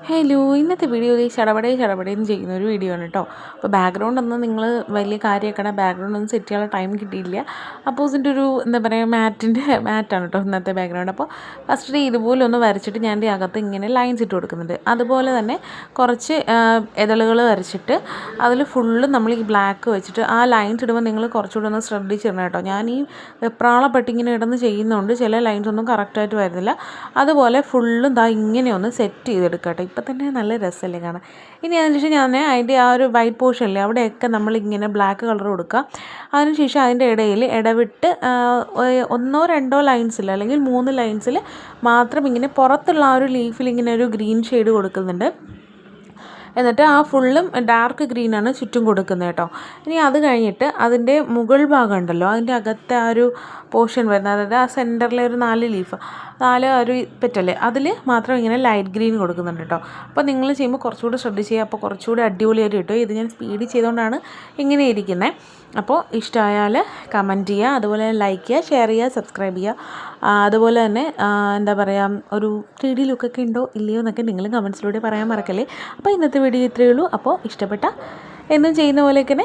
Hello, ഇന്നത്തെ video ഈ ചടപടേന്ന് ചെയ്യുന്ന ഒരു വീഡിയോ ആണ് കേട്ടോ. അപ്പോൾ ബാക്ക്ഗ്രൗണ്ട് ഒന്നും നിങ്ങൾ വലിയ കാര്യമാക്കണ, ബാക്ക്ഗ്രൗണ്ട് ഒന്നും സെറ്റ് ചെയ്യാനുള്ള ടൈം കിട്ടിയില്ല. അപ്പോൾ ഇതിൻ്റെ ഒരു എന്താ പറയുക മാറ്റാണ് കേട്ടോ ഇന്നത്തെ ബാക്ക്ഗ്രൗണ്ട്. അപ്പോൾ ഫസ്റ്റ് ഇതുപോലെ ഒന്ന് വരച്ചിട്ട് ഞാൻ എൻ്റെ അകത്ത് ഇങ്ങനെ ലൈൻസ് ഇട്ട് കൊടുക്കുന്നുണ്ട്. അതുപോലെ തന്നെ കുറച്ച് ഇതളുകൾ വരച്ചിട്ട് അതിൽ ഫുള്ളും നമ്മൾ ഈ ബ്ലാക്ക് വെച്ചിട്ട് ആ ലൈൻസ് ഇടുമ്പോൾ നിങ്ങൾ കുറച്ചുകൂടെ ഒന്ന് ശ്രദ്ധിച്ചിടണം കേട്ടോ. ഞാൻ ഈ വെപ്രാളപ്പെട്ട് ഇങ്ങനെ ഇടന്ന് ചെയ്യുന്നതുകൊണ്ട് ചില ലൈൻസ് ഒന്നും കറക്റ്റായിട്ട് വരുന്നില്ല. അതുപോലെ ഫുള്ളും ഇങ്ങനെ ഒന്ന് സെറ്റ് ചെയ്തെടുക്കട്ടെ. ഇപ്പം തന്നെ നല്ല രസമല്ലേ കാണാൻ. ഇനി അതിനുശേഷം ഞാൻ അതിൻ്റെ ആ ഒരു വൈറ്റ് പോർഷനില്ലേ അവിടെയൊക്കെ നമ്മളിങ്ങനെ ബ്ലാക്ക് കളർ കൊടുക്കുക. അതിനുശേഷം അതിൻ്റെ ഇടയിൽ ഇടവിട്ട് 1-2 ലൈൻസിൽ അല്ലെങ്കിൽ 3 ലൈൻസിൽ മാത്രം ഇങ്ങനെ പുറത്തുള്ള ആ ഒരു ലീഫിൽ ഇങ്ങനെ ഒരു ഗ്രീൻ ഷെയ്ഡ് കൊടുക്കുന്നുണ്ട്. എന്നിട്ട് ആ ഫുള്ളും ഡാർക്ക് ഗ്രീനാണ് ചുറ്റും കൊടുക്കുന്നത് കേട്ടോ. ഇനി അത് കഴിഞ്ഞിട്ട് അതിൻ്റെ മുകൾ ഭാഗം ഉണ്ടല്ലോ, അതിൻ്റെ അകത്തെ ആ ഒരു പോർഷൻ വരുന്നത്, അതായത് ആ സെൻറ്ററിലെ ഒരു 4 ലീഫ്, 4 ഒരു പെറ്റല്, അതിൽ മാത്രം ഇങ്ങനെ ലൈറ്റ് ഗ്രീൻ കൊടുക്കുന്നുണ്ട് കേട്ടോ. അപ്പോൾ നിങ്ങൾ ചെയ്യുമ്പോൾ കുറച്ചുകൂടി ശ്രദ്ധിച്ച് ചെയ്യുക. അപ്പോൾ കുറച്ചുകൂടി അടിപൊളിയായിട്ട് കിട്ടും. ഇത് ഞാൻ സ്പീഡിൽ ചെയ്തുകൊണ്ടാണ് ഇങ്ങനെ ഇരിക്കുന്നത്. അപ്പോൾ ഇഷ്ടമായാൽ കമൻറ്റ് ചെയ്യുക, അതുപോലെ ലൈക്ക് ചെയ്യുക, ഷെയർ ചെയ്യുക, സബ്സ്ക്രൈബ് ചെയ്യുക. അതുപോലെ തന്നെ എന്താ പറയുക, ഒരു 3D ലുക്കൊക്കെ ഉണ്ടോ ഇല്ലയോ എന്നൊക്കെ നിങ്ങൾ കമൻസിലൂടെ പറയാൻ മറക്കല്ലേ. അപ്പോൾ ഇന്നത്തെ വീഡിയോ ഇത്രയേ ഉള്ളൂ. അപ്പോൾ ഇഷ്ടപ്പെട്ട എന്നും ചെയ്യുന്ന പോലെയൊക്കെ